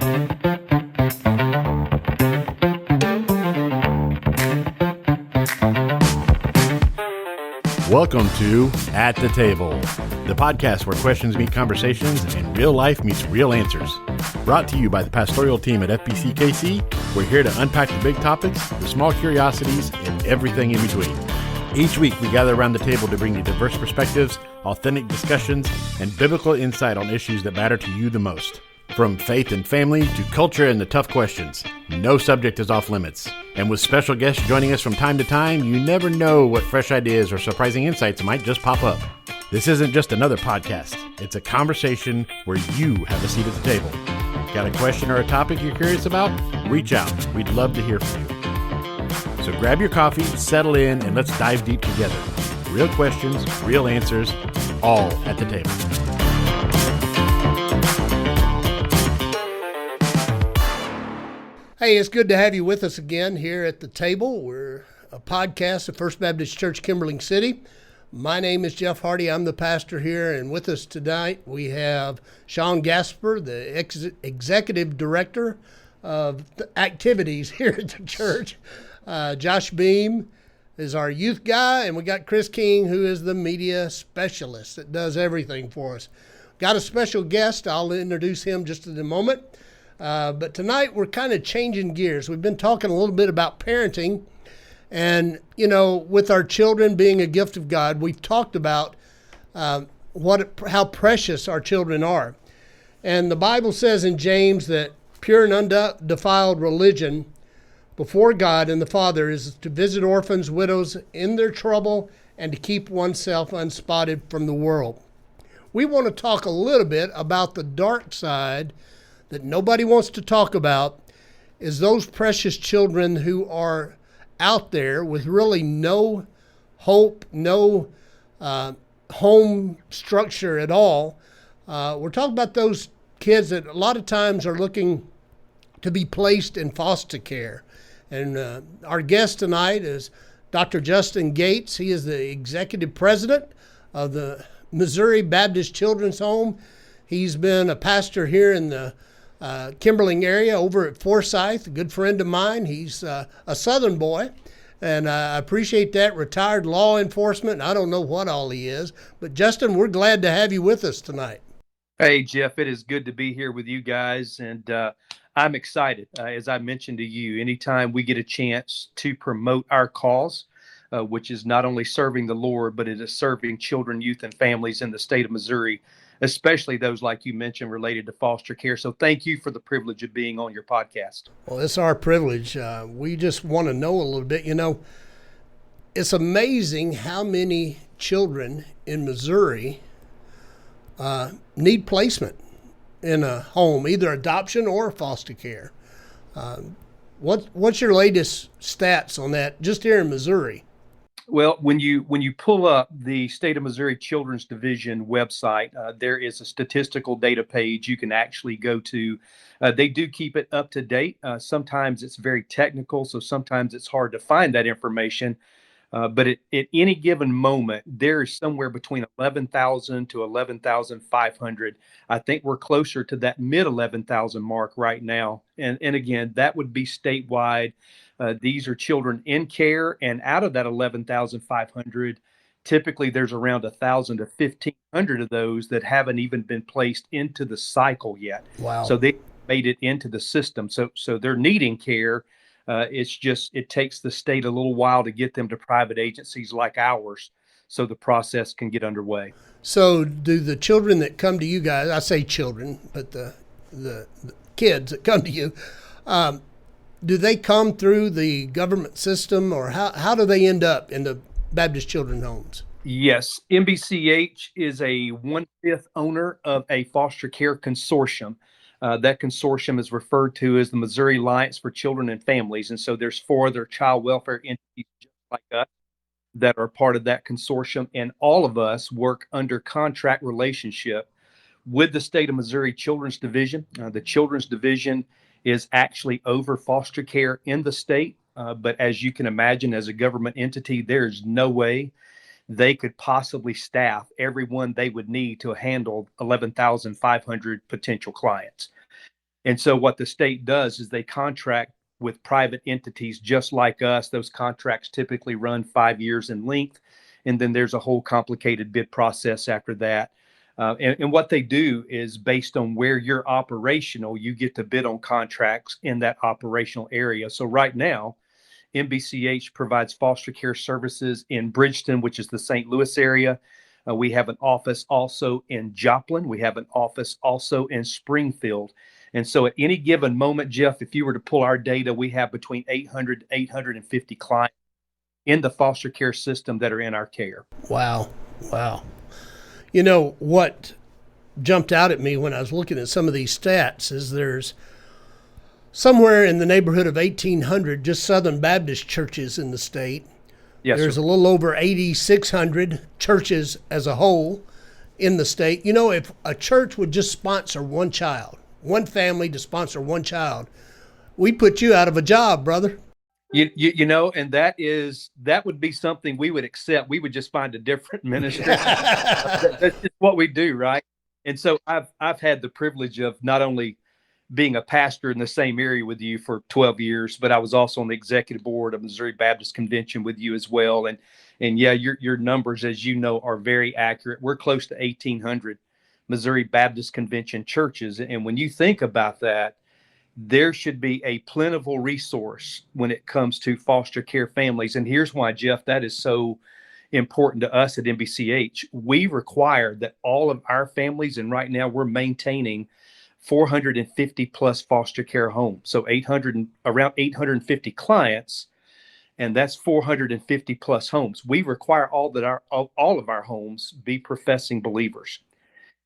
Welcome to At the Table, the podcast where questions meet conversations and real life meets real answers. Brought to you by the pastoral team at MBCH, we're here to unpack the big topics, the small curiosities, and everything in between. Each week, we gather around the table to bring you diverse perspectives, authentic discussions, and biblical insight on issues that matter to you the most. From faith and family to culture and the tough questions, no subject is off limits. And with special guests joining us from time to time, you never know what fresh ideas or surprising insights might just pop up. This isn't just another podcast. It's a conversation where you have a seat at the table. Got a question or a topic you're curious about? Reach out. We'd love to hear from you. So grab your coffee, settle in, and let's dive deep together. Real questions, real answers, all at the table. Hey, it's good to have you with us again here at the table. We're a podcast of First Baptist Church, Kimberling City. My name is Jeff Hardy. I'm the pastor here, and with us tonight we have Sean Gasper, the executive director of activities here at the church. Josh Beam is our youth guy, and we got Chris King, who is the media specialist that does everything for us. Got a special guest. I'll introduce him just in a moment. But tonight we're kind of changing gears. We've been talking a little bit about parenting, and with our children being a gift of God, we've talked about how precious our children are. And the Bible says in James that pure and undefiled religion before God and the Father is to visit orphans, widows in their trouble, and to keep oneself unspotted from the world. We want to talk a little bit about the dark side that nobody wants to talk about, is those precious children who are out there with really no hope, no home structure at all. We're talking about those kids that a lot of times are looking to be placed in foster care. And our guest tonight is Dr. Juston Gates. He is the executive president of the Missouri Baptist Children's Home. He's been a pastor here in the Kimberling area over at Forsyth, a good friend of mine. He's a Southern boy, and I appreciate that. Retired law enforcement. I don't know what all he is, but Juston, we're glad to have you with us tonight. Hey, Jeff, it is good to be here with you guys, and I'm excited. As I mentioned to you, anytime we get a chance to promote our cause, which is not only serving the Lord, but it is serving children, youth, and families in the state of Missouri, especially those, like you mentioned, related to foster care. So thank you for the privilege of being on your podcast. Well, it's our privilege. We just want to know a little bit. It's amazing how many children in Missouri need placement in a home, either adoption or foster care. What's your latest stats on that just here in Missouri? Well, when you pull up the State of Missouri Children's Division website, there is a statistical data page you can actually go to. They do keep it up to date. Sometimes it's very technical, so sometimes it's hard to find that information. But at any given moment, there is somewhere between 11,000 to 11,500. I think we're closer to that mid 11,000 mark right now. And again, that would be statewide. These are children in care, and out of that 11,500, typically there's around 1,000 to 1,500 of those that haven't even been placed into the cycle yet. Wow! So they made it into the system. So they're needing care. It takes the state a little while to get them to private agencies like ours, so the process can get underway. So do the children that come to you guys, I say children, but the kids that come to you, do they come through the government system, or how do they end up in the Baptist Children's Homes? Yes, MBCH is a 1/5 owner of a foster care consortium. That consortium is referred to as the Missouri Alliance for Children and Families. And so there's 4 other child welfare entities just like us that are part of that consortium. And all of us work under contract relationship with the State of Missouri Children's Division. The Children's Division is actually over foster care in the state. But as you can imagine, as a government entity, there's no way they could possibly staff everyone they would need to handle 11,500 potential clients. And so what the state does is they contract with private entities just like us. Those contracts typically run 5 years in length, and then there's a whole complicated bid process after that. And what they do is based on where you're operational, you get to bid on contracts in that operational area. So right now, MBCH provides foster care services in Bridgeton, which is the St. Louis area. We have an office also in Joplin. We have an office also in Springfield. And so at any given moment, Jeff, if you were to pull our data, we have between 800 to 850 clients in the foster care system that are in our care. Wow. Wow. You know, what jumped out at me when I was looking at some of these stats is there's somewhere in the neighborhood of 1,800 just Southern Baptist churches in the state. Yes, there's sir. a little over 8,600 churches as a whole in the state. You know, if a church would just sponsor one child, one family to sponsor one child, we put you out of a job, brother. You know, and that would be something we would accept. We would just find a different ministry. That's just what we do, right? And so I've had the privilege of not only being a pastor in the same area with you for 12 years, but I was also on the executive board of Missouri Baptist Convention with you as well. And yeah, your numbers, as you know, are very accurate. We're close to 1,800 Missouri Baptist Convention churches. And when you think about that, there should be a plentiful resource when it comes to foster care families. And here's why, Jeff, that is so important to us at MBCH. We require that all of our families, and right now we're maintaining 450 plus foster care homes. So around 850 clients, and that's 450 plus homes. We require all of our homes be professing believers.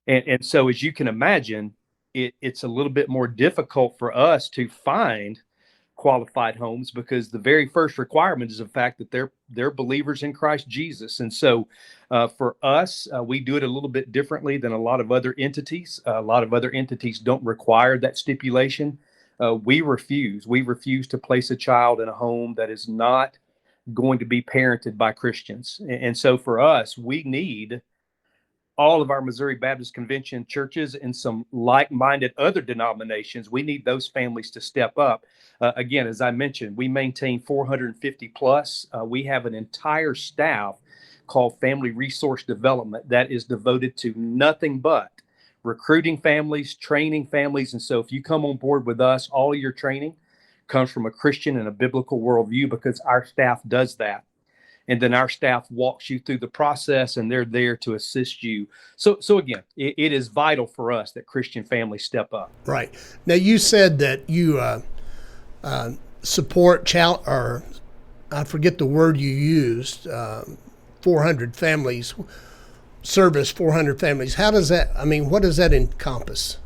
And so as you can imagine, it's a little bit more difficult for us to find qualified homes because the very first requirement is the fact that they're believers in Christ Jesus. And so for us, we do it a little bit differently than a lot of other entities. A lot of other entities don't require that stipulation. We refuse to place a child in a home that is not going to be parented by Christians. And so for us, we need all of our Missouri Baptist Convention churches and some like-minded other denominations. We need those families to step up. Again, as I mentioned, we maintain 450 plus. We have an entire staff called Family Resource Development that is devoted to nothing but recruiting families, training families. And so if you come on board with us, all of your training comes from a Christian and a biblical worldview because our staff does that. And then our staff walks you through the process, and they're there to assist you. So again, it is vital for us that Christian families step up. Right. Now, you said that you support, or I forget the word you used, 400 families, service 400 families. How does that, what does that encompass?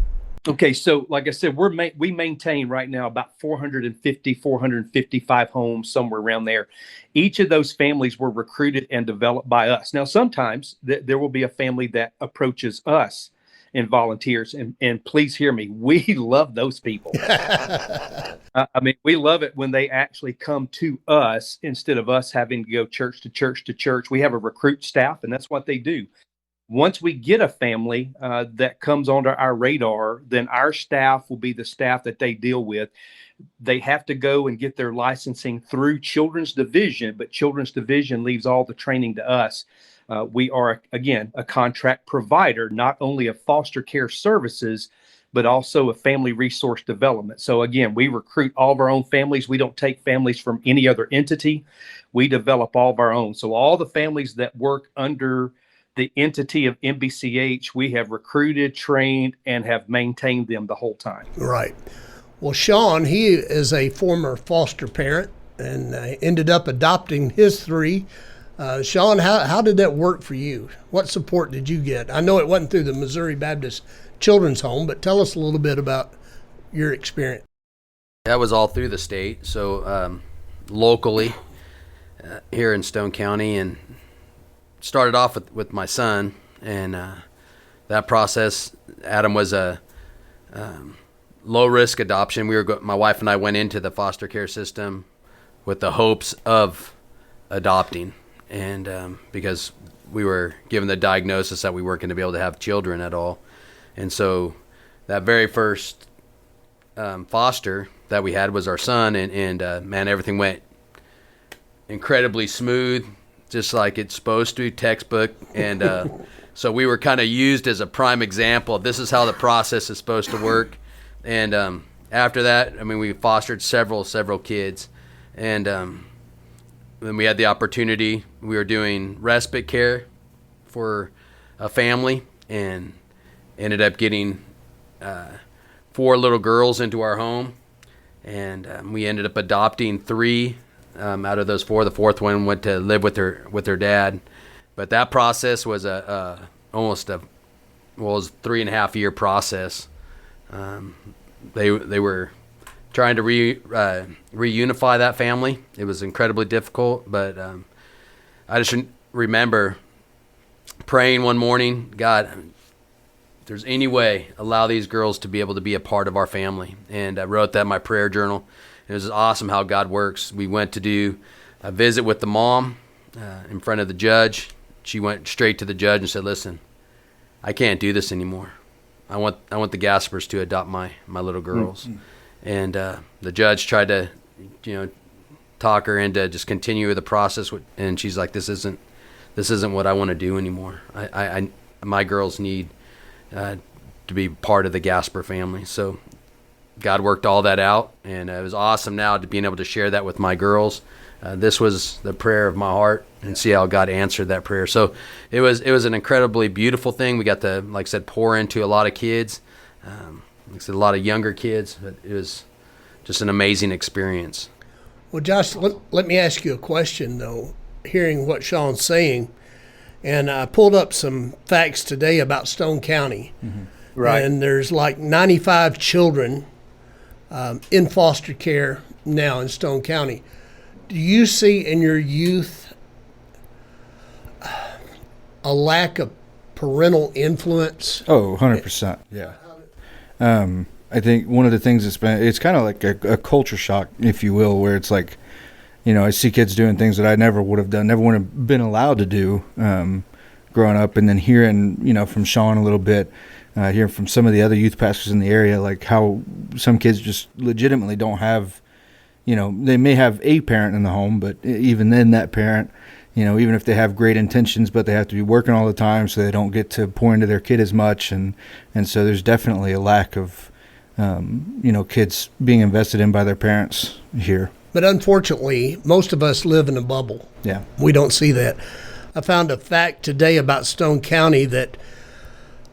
Okay, so like I said, we maintain right now about 455 homes, somewhere around there. Each of those families were recruited and developed by us. Now, sometimes there will be a family that approaches us and volunteers, and please hear me, we love those people. We love it when they actually come to us instead of us having to go church to church to church. We have a recruit staff, and that's what they do. Once we get a family that comes onto our radar, then our staff will be the staff that they deal with. They have to go and get their licensing through Children's Division, but Children's Division leaves all the training to us. We are, again, a contract provider, not only of foster care services, but also a family resource development. So again, we recruit all of our own families. We don't take families from any other entity. We develop all of our own. So all the families that work under the entity of MBCH, we have recruited, trained, and have maintained them the whole time. Right. Well, Sean, he is a former foster parent and ended up adopting his three. Sean, how did that work for you? What support did you get? I know it wasn't through the Missouri Baptist Children's Home, but tell us a little bit about your experience. That was all through the state, so locally here in Stone County, and started off with my son, and that process, Adam was a low-risk adoption. My wife and I went into the foster care system with the hopes of adopting, and because we were given the diagnosis that we weren't going to be able to have children at all. And so that very first foster that we had was our son, and man, everything went incredibly smooth, just like it's supposed to, textbook. And so we were kind of used as a prime example of this is how the process is supposed to work. And after that, I mean, we fostered several kids, and then we had the opportunity. We were doing respite care for a family, and ended up getting 4 little girls into our home, and we ended up adopting 3 out of those 4. The 4th one went to live with her dad, but that process was almost a 3.5 year process. They were trying to reunify that family. It was incredibly difficult, but I just remember praying one morning, God, if there's any way, allow these girls to be able to be a part of our family. And I wrote that in my prayer journal. It was awesome how God works. We went to do a visit with the mom in front of the judge. She went straight to the judge and said, listen, I can't do this anymore. I want the Gaspers to adopt my little girls. Mm-hmm. And the judge tried to, talk her into just continue the process. And she's like, this isn't what I want to do anymore. My girls need to be part of the Gasper family. So God worked all that out, and it was awesome now to being able to share that with my girls. This was the prayer of my heart, and see how God answered that prayer. So it was an incredibly beautiful thing. We got to, like I said, pour into a lot of kids, like I said, a lot of younger kids. But it was just an amazing experience. Well, Josh, let me ask you a question, though, hearing what Sean's saying. And I pulled up some facts today about Stone County. Mm-hmm. Right. And there's like 95 children in foster care now in Stone County. Do you see in your youth a lack of parental influence? Oh, 100%. Yeah. I think one of the things it's kind of like a culture shock, if you will, where it's like, I see kids doing things that I never would have done, never would have been allowed to do growing up. And then hearing, from Sean a little bit, hearing from some of the other youth pastors in the area, like how some kids just legitimately don't have, they may have a parent in the home, but even then that parent, even if they have great intentions, but they have to be working all the time, so they don't get to pour into their kid as much. And so there's definitely a lack of, kids being invested in by their parents here. But unfortunately, most of us live in a bubble. Yeah. We don't see that. I found a fact today about Stone County that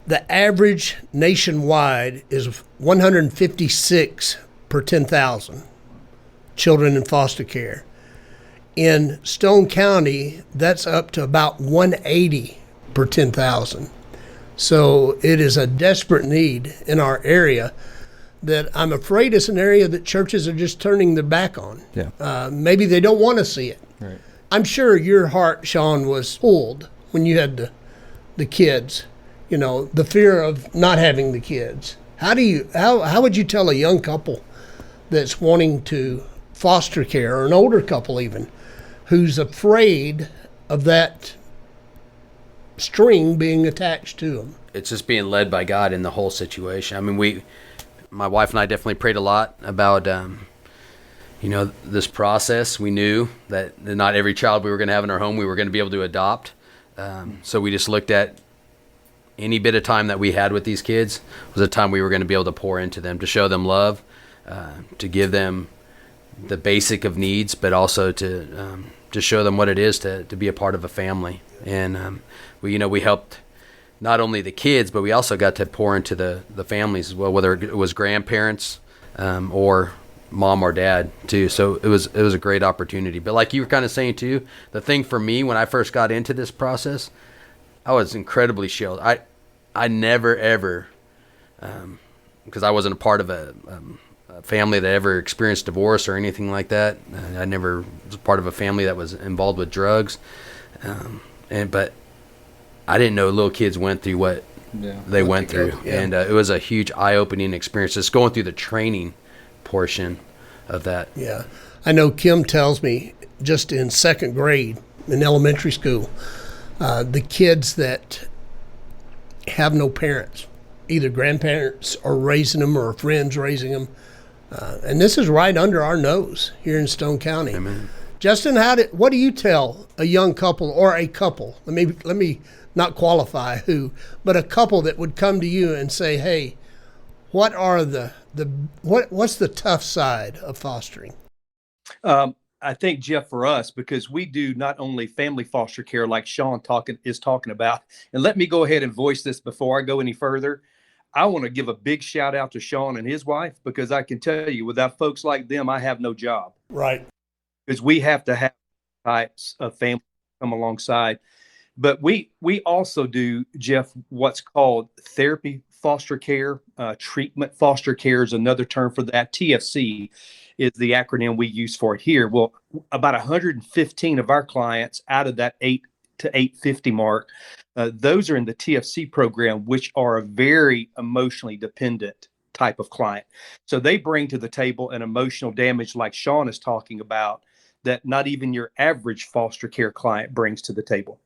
the average nationwide is 156 per 10,000 children in foster care. In Stone County, that's up to about 180 per 10,000. So it is a desperate need in our area that I'm afraid is an area that churches are just turning their back on. Yeah. Maybe they don't want to see it. Right. I'm sure your heart, Sean, was pulled when you had the kids, the fear of not having the kids. How would you tell a young couple that's wanting to foster care, or an older couple even, who's afraid of that string being attached to them? It's just being led by God in the whole situation. I mean, my wife and I definitely prayed a lot about, this process. We knew that not every child we were going to have in our home we were going to be able to adopt. So we just looked at any bit of time that we had with these kids was a time we were going to be able to pour into them, to show them love, to give them the basic of needs, but also to show them what it is to be a part of a family. And we helped not only the kids, but we also got to pour into the families as well, whether it was grandparents or mom or dad too. So it was a great opportunity. But like you were kind of saying too, the thing for me when I first got into this process, I was incredibly shielded. I never ever, because I wasn't a part of a family that ever experienced divorce or anything like that. I never was part of a family that was involved with drugs, but I didn't know little kids went through what they went through. Yeah. And it was a huge eye-opening experience just going through the training portion of that. Yeah. I know Kim tells me just in second grade in elementary school, the kids that have no parents, either grandparents are raising them or friends raising them, And this is right under our nose here in Stone County. Amen. Justin, what do you tell a young couple or a couple? Let me not qualify who, but a couple that would come to you and say, "Hey, what are what's the tough side of fostering?" I think, Jeff, for us, because we do not only family foster care like Sean is talking about, and let me go ahead and voice this before I go any further. I want to give a big shout out to Sean and his wife, because I can tell you, without folks like them, I have no job. Right. Because we have to have types of family come alongside. But we also do, Jeff, what's called therapy foster care. Treatment foster care is another term for that. TFC is the acronym we use for it here. Well, about 115 of our clients out of that 8 to 850 mark, those are in the TFC program, which are a very emotionally dependent type of client. So they bring to the table an emotional damage like Sean is talking about that not even your average foster care client brings to the table.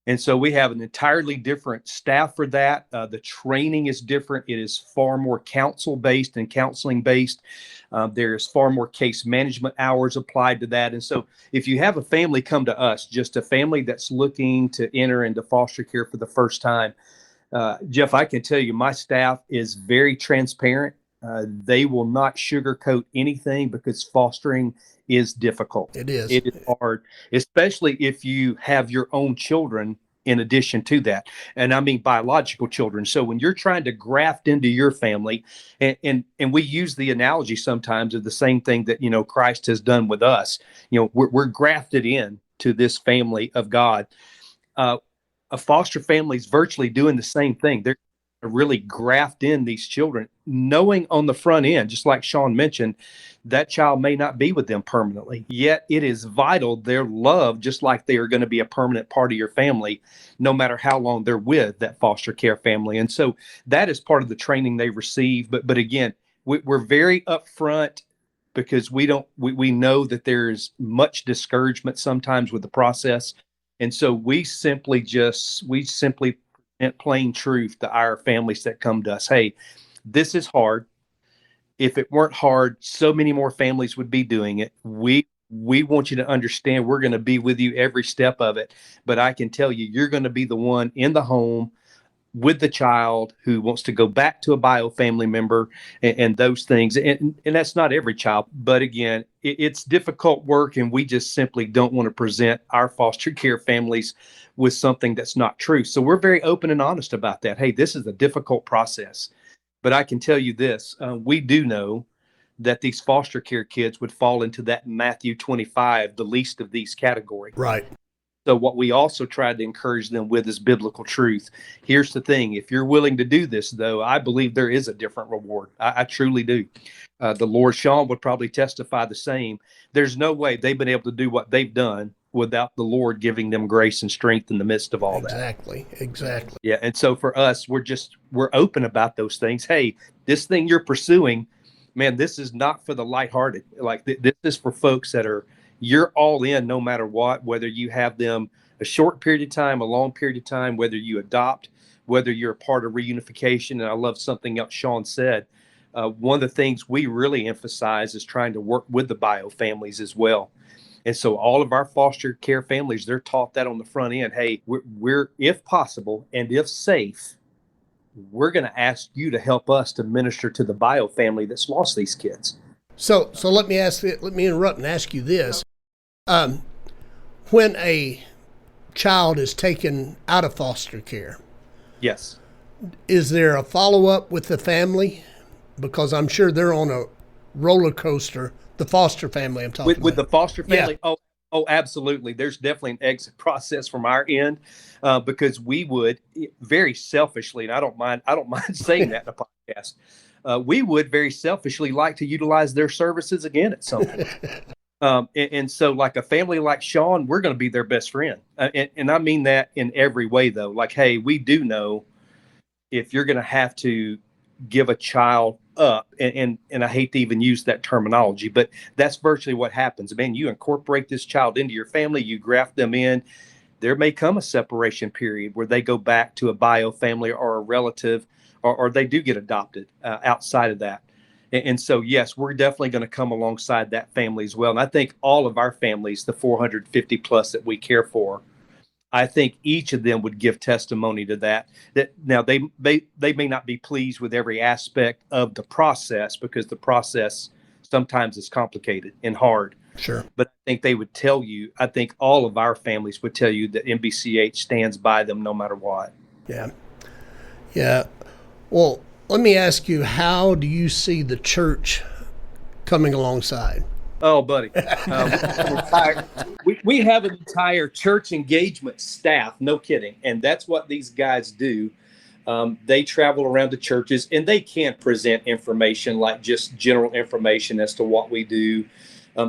And so we have an entirely different staff for that. The training is different. It is far more counsel-based and counseling-based. There's far more case management hours applied to that. And so if you have a family come to us, just a family that's looking to enter into foster care for the first time, Jeff, I can tell you my staff is very transparent. They will not sugarcoat anything, because fostering is difficult. It is. It is hard, especially if you have your own children in addition to that. And I mean biological children. So when you're trying to graft into your family, and we use the analogy sometimes of the same thing that, Christ has done with us, we're grafted in to this family of God. A foster family is virtually doing the same thing. They're really graft in these children, knowing on the front end, just like Sean mentioned, that child may not be with them permanently, yet it is vital they're loved just like they are going to be a permanent part of your family, no matter how long they're with that foster care family. And so that is part of the training they receive. But again, we're very upfront, because we know that there's much discouragement sometimes with the process. And so we simply present plain truth to our families that come to us. Hey, this is hard. If it weren't hard, so many more families would be doing it. We want you to understand we're going to be with you every step of it. But I can tell you, you're going to be the one in the home with the child who wants to go back to a bio family member and those things. And that's not every child. But again, it's difficult work, and we just simply don't want to present our foster care families with something that's not true. So we're very open and honest about that. Hey, this is a difficult process. But I can tell you this, we do know that these foster care kids would fall into that Matthew 25, the least of these categories. Right. So what we also tried to encourage them with is biblical truth. Here's the thing. If you're willing to do this, though, I believe there is a different reward. I truly do. The Lord, Sean would probably testify the same. There's no way they've been able to do what they've done without the Lord giving them grace and strength in the midst of all that. Exactly. Yeah. And so for us, we're open about those things. Hey, this thing you're pursuing, man, this is not for the lighthearted. Like this is for folks you're all in no matter what, whether you have them a short period of time, a long period of time, whether you adopt, whether you're a part of reunification. And I love something else Sean said. One of the things we really emphasize is trying to work with the bio families as well. And so all of our foster care families, they're taught that on the front end. Hey, we're if possible and if safe, we're going to ask you to help us to minister to the bio family that's lost these kids. So let me interrupt and ask you this. When a child is taken out of foster care, yes, is there a follow-up with the family? Because I'm sure they're on a roller coaster, the foster family I'm talking about. With the foster family? Yeah. Oh, absolutely. There's definitely an exit process from our end, because we would very selfishly, and I don't mind saying that in a podcast, we would very selfishly like to utilize their services again at some point. And so like a family like Sean, we're going to be their best friend. And I mean that in every way, though. Like, hey, we do know if you're going to have to give a child up, and I hate to even use that terminology, but that's virtually what happens. Man, you incorporate this child into your family, you graft them in. There may come a separation period where they go back to a bio family or a relative, or they do get adopted outside of that. And so, yes, we're definitely going to come alongside that family as well. And I think all of our families, the 450 plus that we care for, I think each of them would give testimony to that. That now they may not be pleased with every aspect of the process, because the process sometimes is complicated and hard. Sure. But I think they would tell you, I think all of our families would tell you that MBCH stands by them no matter what. Yeah. Yeah. Well, let me ask you, how do you see the church coming alongside? Oh, buddy. We have an entire church engagement staff, no kidding. And that's what these guys do. They travel around to churches, and they can't present information like just general information as to what we do.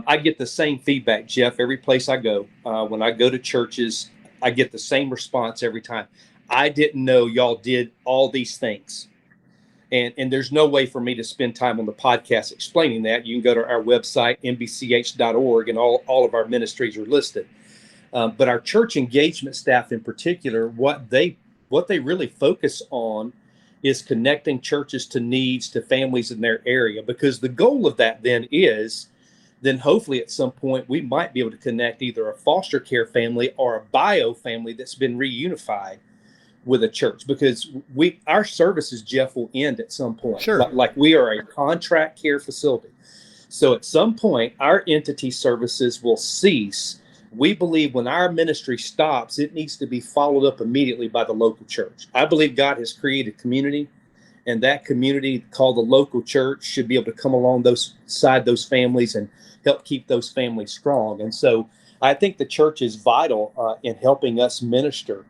I get the same feedback, Jeff, every place I go. When I go to churches, I get the same response every time. I didn't know y'all did all these things. And there's no way for me to spend time on the podcast explaining that. You can go to our website, mbch.org, and all of our ministries are listed. But our church engagement staff in particular, what they really focus on is connecting churches to needs, to families in their area, because the goal of that then hopefully at some point we might be able to connect either a foster care family or a bio family that's been reunified with a church, because our services, Jeff, will end at some point. Sure. Like we are a contract care facility. So at some point, our entity services will cease. We believe when our ministry stops, it needs to be followed up immediately by the local church. I believe God has created community, and that community called the local church should be able to come along those families and help keep those families strong. And so I think the church is vital in helping us minister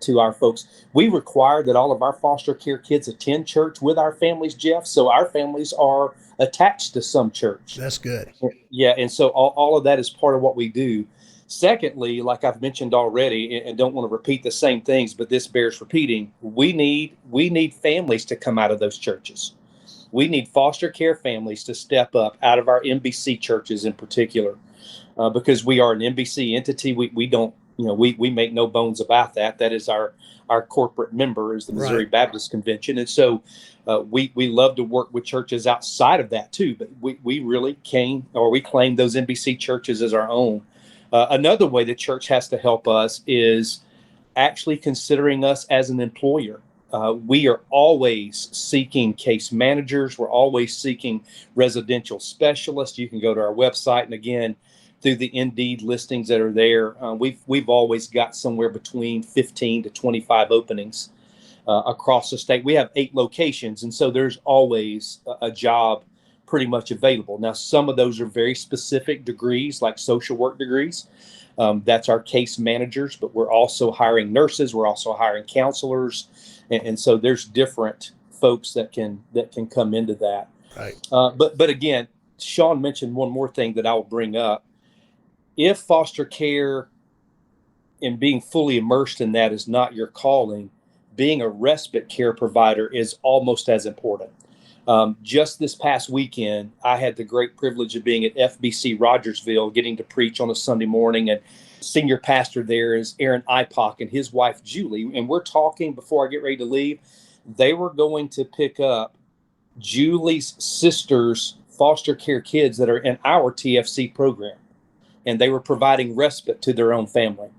to our folks. We require that all of our foster care kids attend church with our families, Jeff. So our families are attached to some church. That's good. Yeah. And so all of that is part of what we do. Secondly, like I've mentioned already, and don't want to repeat the same things, but this bears repeating, we need families to come out of those churches. We need foster care families to step up out of our MBC churches in particular, because we are an MBC entity. We don't, we make no bones about that. That is our corporate member is the Missouri Right. Baptist Convention. And so we love to work with churches outside of that too, but we really claim those MBC churches as our own. Another way the church has to help us is actually considering us as an employer. We are always seeking case managers. We're always seeking residential specialists. You can go to our website, and again, through the Indeed listings that are there, we've always got somewhere between 15 to 25 openings across the state. We have 8 locations, and so there's always a job pretty much available. Now, some of those are very specific degrees, like social work degrees. That's our case managers, but we're also hiring nurses. We're also hiring counselors. And so there's different folks that can come into that. Right. But again, Sean mentioned one more thing that I'll bring up. If foster care and being fully immersed in that is not your calling, being a respite care provider is almost as important. Just this past weekend, I had the great privilege of being at FBC Rogersville, getting to preach on a Sunday morning, and senior pastor there is Aaron Ipock and his wife, Julie. And we're talking, before I get ready to leave, they were going to pick up Julie's sister's foster care kids that are in our TFC program. And they were providing respite to their own family.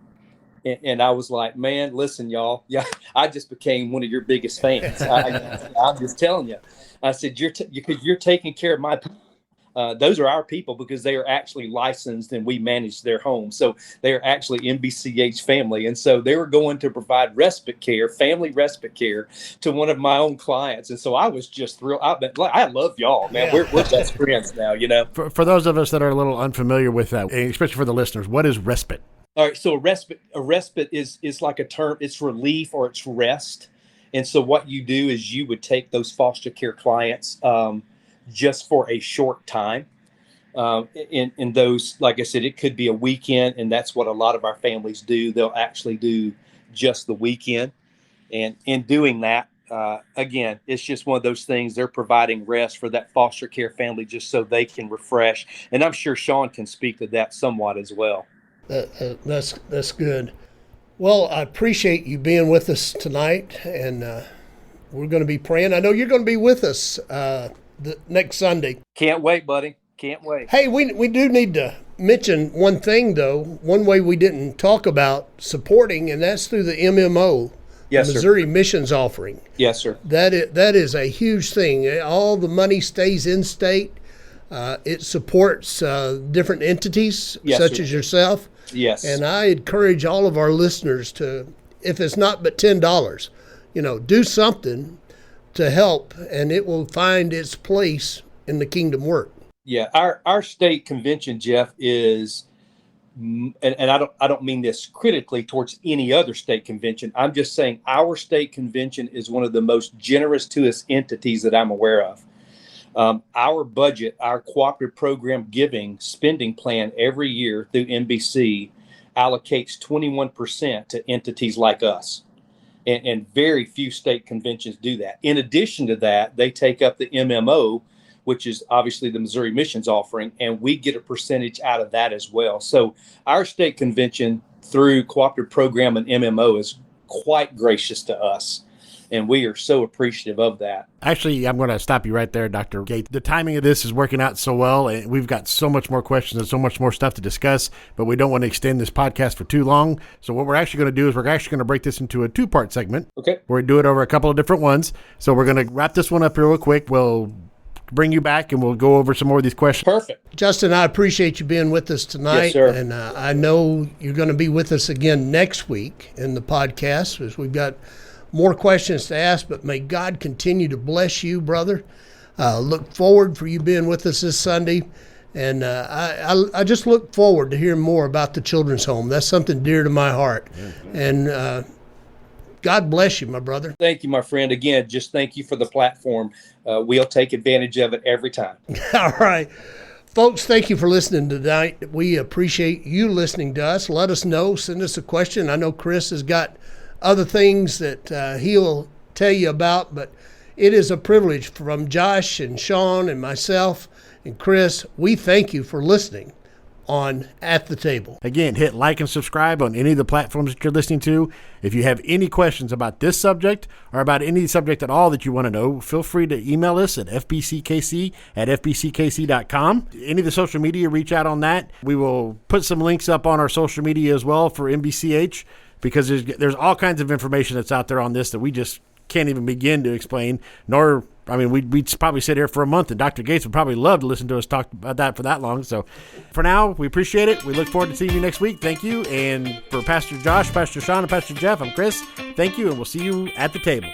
And I was like, man, listen, y'all. Yeah, I just became one of your biggest fans. I'm just telling you. I said, you're taking care of my people. Those are our people, because they are actually licensed and we manage their homes. So they are actually MBCH family. And so they were going to provide respite care, family respite care, to one of my own clients. And so I was just thrilled. I love y'all, man. Yeah. We're best friends now, For those of us that are a little unfamiliar with that, especially for the listeners, what is respite? All right, so a respite is like a term. It's relief or it's rest. And so what you do is you would take those foster care clients just for a short time. In those, like I said, it could be a weekend, and that's what a lot of our families do. They'll actually do just the weekend. And in doing that, again, it's just one of those things. They're providing rest for that foster care family just so they can refresh. And I'm sure Sean can speak to that somewhat as well. That's good. Well, I appreciate you being with us tonight, and we're going to be praying. I know you're going to be with us next Sunday. Can't wait, buddy. Can't wait. Hey, we do need to mention one thing, though. One way we didn't talk about supporting, and that's through the MMO, Yes, sir. Missouri Missions Offering. Yes, sir. That is a huge thing. All the money stays in state. It supports different entities Yes, such sir. as yourself. Yes. And I encourage all of our listeners to, if it's not but $10, do something to help, and it will find its place in the kingdom work. Yeah, our state convention, Jeff, is, and I don't mean this critically towards any other state convention. I'm just saying our state convention is one of the most generous to us entities that I'm aware of. Our budget, our cooperative program giving spending plan every year through NBC allocates 21% to entities like us. And very few state conventions do that. In addition to that, they take up the MMO, which is obviously the Missouri Missions Offering, and we get a percentage out of that as well. So our state convention through cooperative program and MMO is quite gracious to us, and we are so appreciative of that. Actually, I'm going to stop you right there, Dr. Gates. The timing of this is working out so well, and we've got so much more questions and so much more stuff to discuss, but we don't want to extend this podcast for too long. So what we're actually going to do is we're actually going to break this into a two-part segment. Okay. Where we do it over a couple of different ones. So we're going to wrap this one up here real quick. We'll bring you back and we'll go over some more of these questions. Perfect. Justin, I appreciate you being with us tonight. Yes, sir. And I know you're going to be with us again next week in the podcast, as we've got more questions to ask, but may God continue to bless you, brother. Look forward for you being with us this Sunday. And I just look forward to hearing more about the children's home. That's something dear to my heart. Mm-hmm. And God bless you, my brother. Thank you, my friend. Again, just thank you for the platform. We'll take advantage of it every time. All right. Folks, thank you for listening tonight. We appreciate you listening to us. Let us know. Send us a question. I know Chris has got other things that he'll tell you about, but it is a privilege from Josh and Sean and myself and Chris. We thank you for listening on At the Table. Again, hit like and subscribe on any of the platforms that you're listening to. If you have any questions about this subject or about any subject at all that you want to know, feel free to email us at fbckc@fbckc.com. Any of the social media, reach out on that. We will put some links up on our social media as well for MBCH, because there's all kinds of information that's out there on this that we just can't even begin to explain, we'd probably sit here for a month, and Dr. Gates would probably love to listen to us talk about that for that long. So for now, we appreciate it. We look forward to seeing you next week. Thank you. And for Pastor Josh, Pastor Sean, and Pastor Jeff, I'm Chris. Thank you, and we'll see you at the table.